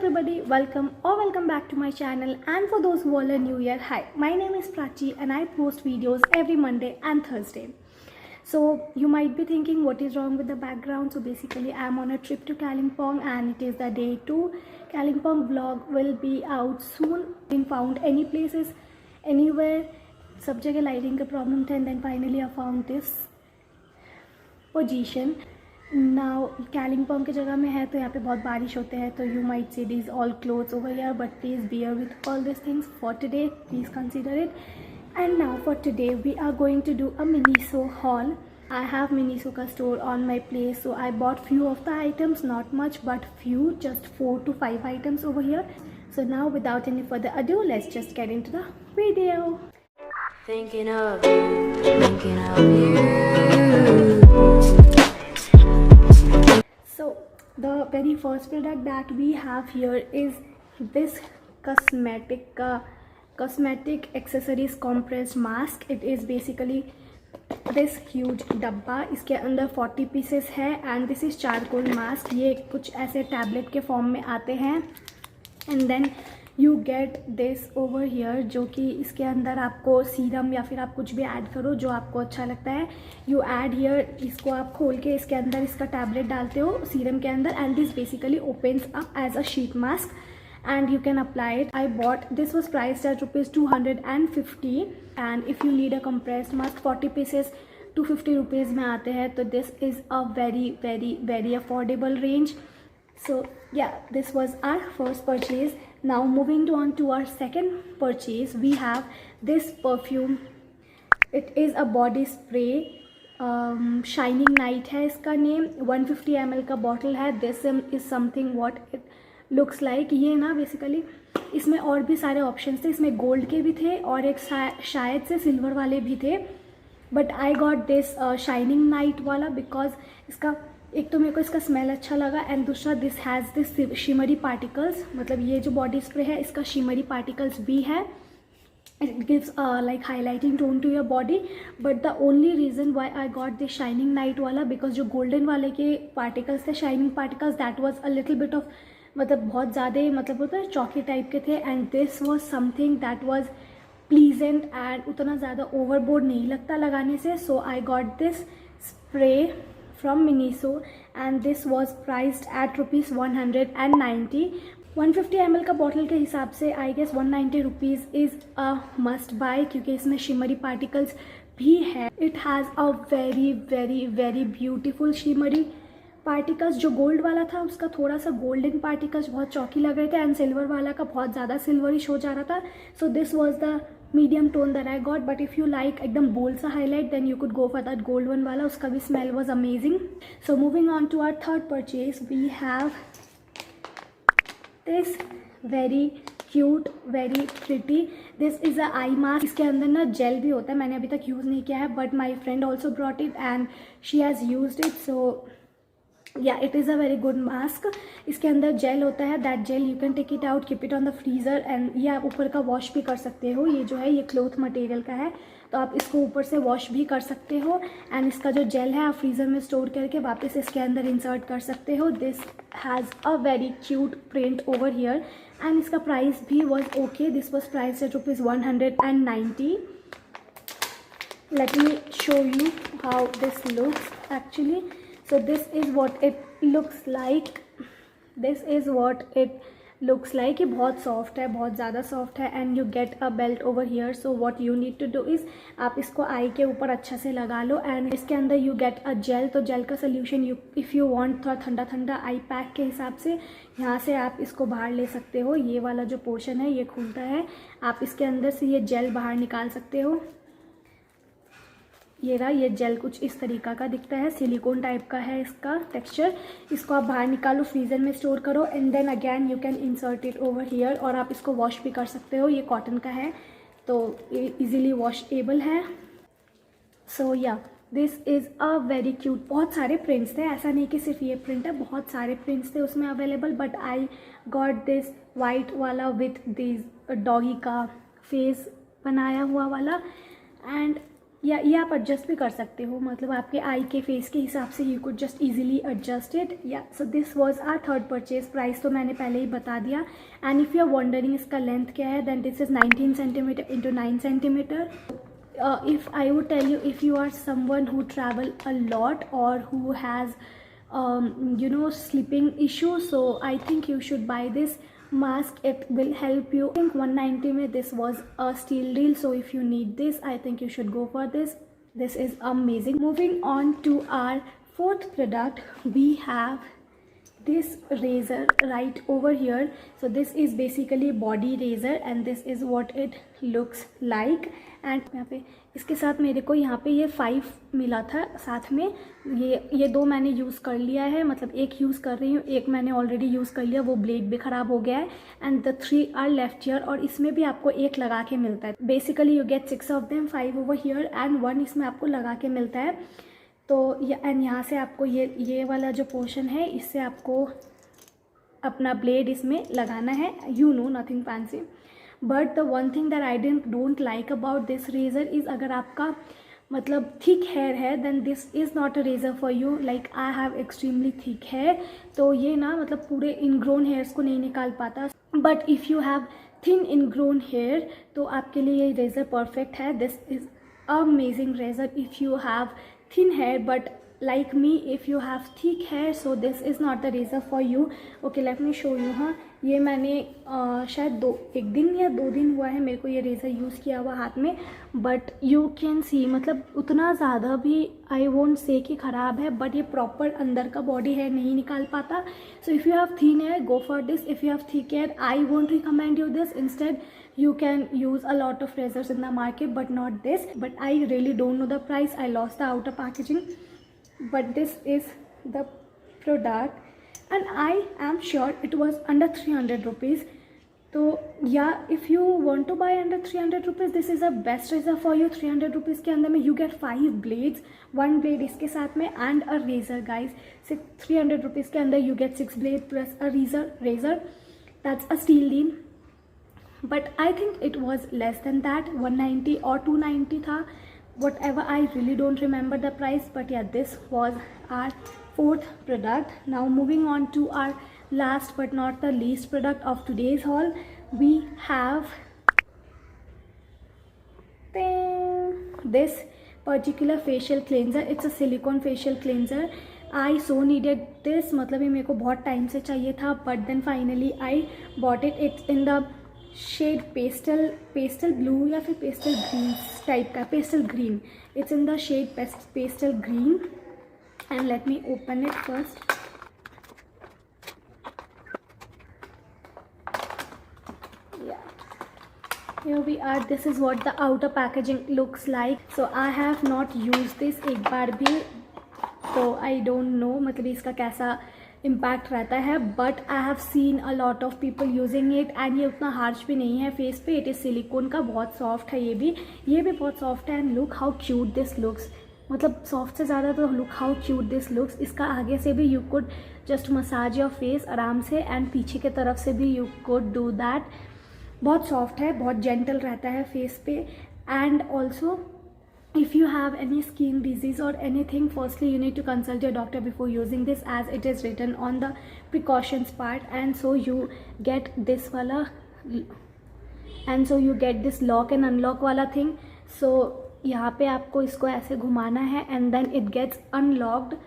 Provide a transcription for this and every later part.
everybody, welcome back to my channel, and for those who are new here, hi, my name is Prachi and I post videos every Monday and Thursday. So you might be thinking what is wrong with the background. So basically I'm on a trip to Kalimpong and it is the day 2. Kalimpong vlog will be out soon. Didn't found any places anywhere, सब जगह lighting का problem था, and then finally I found this position. Now Kalimpong की जगह में है तो यहाँ पे बहुत बारिश होते हैं, तो you might see these all clothes over here, but please bear with all these things for today, please consider it. And now for today we are going to do a Miniso haul. I have Miniso का store on my place, so I bought few of the items, not much but few, just 4 to 5 items over here. So now without any further ado, let's just get into the video. Thinking of you. So the very first product that we have here is this cosmetic accessories compressed mask. It is basically this huge डब्बा, इसके अंदर 40 pieces है and this is charcoal mask. ये कुछ ऐसे tablet के form में आते हैं and then you get this over here, जो कि इसके अंदर आपको सीरम या फिर आप कुछ भी ऐड करो जो आपको अच्छा लगता है. यू ऐड हियर, इसको आप खोल के इसके अंदर इसका टैबलेट डालते हो सीरम के अंदर and this basically opens up as a sheet mask and you can apply it. I bought this, was priced at rupees 250, and if you need a compressed mask 40 pieces 250 rupees में आते हैं, तो this is a very affordable range. So yeah, this was our first purchase. Now moving on to our second purchase, we have this perfume. It is a body spray, shining night है इसका name. 150 ml का bottle है. This is something what it looks like. ये ना basically इसमें और भी सारे ऑप्शंस थे, इसमें गोल्ड के भी थे और एक शायद से सिल्वर वाले भी थे, but I got this shining night वाला बिकॉज इसका एक तो मेरे को इसका स्मेल अच्छा लगा एंड दूसरा this has this shimmery particles. मतलब ये जो बॉडी स्प्रे है इसका शिमरी पार्टिकल्स भी है. It gives like highlighting tone to your body, but the only reason why I got this shining night वाला because जो golden वाले के particles थे, shining particles, that was a little bit of मतलब बहुत ज़्यादा मतलब होता है चॉकी टाइप के थे and this was something that was pleasant and उतना ज़्यादा ओवरबोर्ड नहीं लगता लगाने से. So I got this spray from Miniso and this was priced at rupees 190. 150 ml का बॉटल के हिसाब से I guess 190 rupees is a must buy, क्योंकि इसमें शिमरी पार्टिकल्स भी है. It has a very beautiful shimmery particles. जो gold वाला था उसका थोड़ा सा गोल्डन पार्टिकल्स बहुत चौकी लग रहे थे एंड सिल्वर वाला का बहुत ज़्यादा सिल्वरिश हो जा रहा था. So this was the medium tone that I got, but if you like एकदम बोल्ड सा highlight then you could go for that gold one वाला. उसका भी smell was amazing. So moving on to our third purchase, we have this very cute very pretty. This is a eye mask. इसके अंदर ना jail भी होता है, मैंने अभी तक यूज़ नहीं किया है but my friend also brought it and she has used it. So yeah it is a very good mask. इसके अंदर जेल होता है, that gel you can take it out, keep it on the freezer and ये आप ऊपर का wash भी कर सकते हो. ये जो है ये क्लॉथ मटेरियल का है तो आप इसको ऊपर से वॉश भी कर सकते हो एंड इसका जो जेल है आप फ्रीज़र में स्टोर करके वापस इसके अंदर इंसर्ट कर सकते हो. This has a very cute print over here and इसका प्राइस भी was okay. This was price at rupees 190. Let me show you how this looks actually. So this is what it looks like. This is what it looks like. ये बहुत soft है, बहुत ज़्यादा soft है and you get a belt over here. So what you need to do is आप इसको आई के ऊपर अच्छा से लगा लो एंड इसके अंदर यू गेट अ जेल. तो जेल का solution you if you want थोड़ा ठंडा ठंडा आई पैक के हिसाब से यहाँ से आप इसको बाहर ले सकते हो. ये वाला जो पोर्शन है ये खुलता है, आप इसके अंदर से ये जेल बाहर निकाल सकते हो. ये रहा, ये जेल कुछ इस तरीका का दिखता है, सिलिकॉन टाइप का है इसका टेक्सचर. इसको आप बाहर निकालो, फ्रीज़र में स्टोर करो and then again you can insert it over here. और आप इसको वॉश भी कर सकते हो. ये कॉटन का है तो इजीली वॉशेबल है. So yeah this is a very cute. बहुत सारे प्रिंट्स थे, ऐसा नहीं कि सिर्फ ये प्रिंट है, बहुत सारे प्रिंट्स थे उसमें available, but I got this white वाला विथ दिस डॉगी का फेस बनाया हुआ वाला एंड या ये आप एडजस्ट भी कर सकते हो, मतलब आपके आई के फेस के हिसाब से you could just easily adjust it. Yeah so this was our third purchase. Price तो मैंने पहले ही बता दिया। And if you are wondering इसका लेंथ क्या है, then this is 19 centimetre into 9 centimetre. If I would tell you, if you are someone who travel a lot or who has sleeping issues, so I think you should buy this mask. It will help you. I think 190 mein this was a steal deal, so if you need this, I think you should go for this. This is amazing. Moving on to our fourth product, we have this razor right over here. So this is basically body razor and this is what it looks like. And यहाँ पे इसके साथ मेरे को यहाँ पे ये 5 मिला था साथ में। ये 2 मैंने यूज़ कर लिया है, मतलब एक यूज़ कर रही हूँ, एक मैंने ऑलरेडी यूज़ कर लिया, वो ब्लेड भी ख़राब हो गया है। And the 3 are left here, और इसमें भी आपको एक लगा के मिलता है। Basically you get 6 of them, 5 over here and 1 इसमें आपको लगा के मिलता है। तो एंड यहाँ से आपको ये वाला जो पोर्शन है, इससे आपको अपना ब्लेड इसमें लगाना है। Nothing fancy. But the one thing that I don't like about this razor is, अगर आपका मतलब थिक हेयर है, then this is not a razor for you. Like I have extremely thick hair, तो ये ना मतलब पूरे इनग्रोन हेयर्स को नहीं निकाल पाता। But if you have thin ingrown hair, तो आपके लिए ये रेज़र परफेक्ट है। This is amazing razor if you have thin hair, but like me, if you have thick hair, so this is not the razor for you. Okay, let me show you. हाँ, ये मैंने शायद 1 दिन या 2 दिन हुआ है मेरे को ये रेज़र यूज़ किया हुआ हाथ में, बट यू कैन सी मतलब उतना ज़्यादा भी आई वोंट से कि ख़राब है, बट ये प्रॉपर अंदर का बॉडी हेयर नहीं निकाल पाता। So if you have thin hair, go for this. If you have thick hair, I won't recommend you this. Instead you can use a lot of razors in the market, but not this. But I really don't know the price, I lost the outer packaging, but this is the product and I am sure it was under 300 rupees. So yeah, if you want to buy under 300 rupees, this is a best razor for you. 300 rupees के अंदर में you get 5 blades, 1 blade इसके साथ में and a razor guys. 300 rupees के अंदर you get 6 blade plus a razor. That's a steal deal. But I think it was less than that, 190 or 290 था, whatever, I really don't remember the price. But yeah, this was our 4th product. Now moving on to our last but not the least product of today's haul, we have this particular facial cleanser. It's a silicone facial cleanser. I so needed this, मतलब ये मेरे को बहुत time से चाहिए था, but then finally I bought it. It's in the shade pastel blue या फिर पेस्टल ग्रीन टाइप का, pastel green. It's in the shade pastel green and let me open it first. Here we are. This is what the outer packaging looks like. So I have not used this एक बार भी, तो I don't know मतलब इसका कैसा impact रहता है, but I have seen a lot of people using it and ये उतना हार्श भी नहीं है फेस पे। इट इज़ सिलिकॉन का, बहुत सॉफ्ट है, ये भी बहुत सॉफ्ट है। And look how cute this looks, मतलब सॉफ्ट से ज़्यादा तो look how cute this looks. इसका आगे से भी you could just massage your face आराम से, एंड पीछे की तरफ से भी यू कुड डू दैट। बहुत सॉफ्ट है, बहुत जेंटल रहता है फेस पे। And also if you have any skin disease or anything, firstly you need to consult your doctor before using this, as it is written on the precautions part. And so you get this wala, and so you get this lock and unlock वाला thing. So यहाँ पे आपको इसको ऐसे घुमाना है and then it gets unlocked,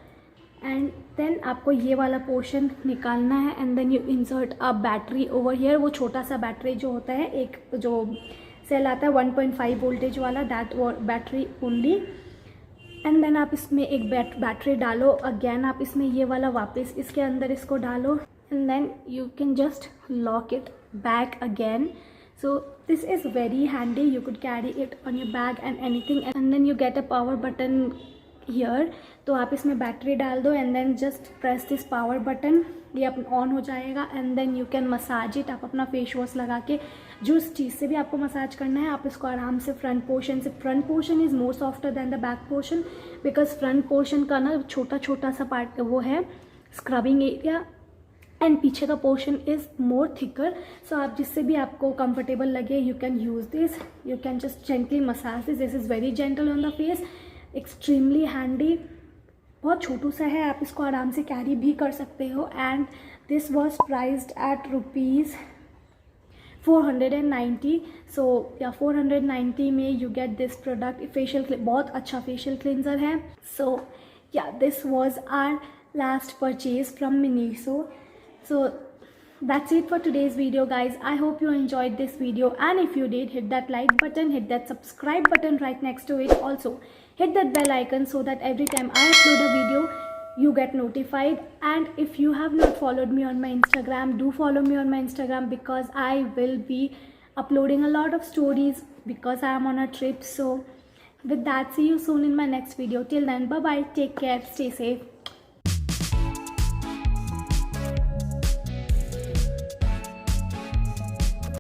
and then आपको ये वाला पोर्शन निकालना है and then you insert a battery over here. वो छोटा सा बैटरी जो होता है, एक जो सेल आता है 1.5 वोल्टेज वाला, that battery only. And then आप इसमें एक बैटरी डालो, अगेन आप इसमें ये वाला वापस इसके अंदर इसको डालो, and then you can just lock it back again. So this is very handy. You could carry it on your bag and anything, and then you get a power button here. तो आप इसमें battery डाल दो and then just press this power button. ये अपना on हो जाएगा and then you can massage it. आप अपना फेस वॉश लगा के जो इस चीज़ से भी आपको मसाज करना है, आप इसको आराम से front portion is more softer than the back portion, because front portion का ना छोटा छोटा सा पार्ट वो है स्क्रबिंग एरिया, एंड पीछे का पोर्शन इज़ मोर थिकर, सो आप जिससे भी आपको कंफर्टेबल लगे you can use this, you can just gently massage this is very gentle on the face, extremely handy, बहुत छोटू सा है, आप इसको आराम से कैरी भी कर सकते हो। And this was priced at rupees 490, so yeah 490 में you get this product. Facial बहुत अच्छा फेशियल क्लिनजर है। So yeah this was our last purchase from Miniso. So that's it for today's video, guys. I hope you enjoyed this video, and if you did, hit that like button, hit that subscribe button right next to it. Also hit that bell icon so that every time I upload a video you get notified. And if you have not followed me on my Instagram, do follow me on my Instagram, because I will be uploading a lot of stories because I am on a trip. So with that, see you soon in my next video. Till then, bye bye, take care, stay safe.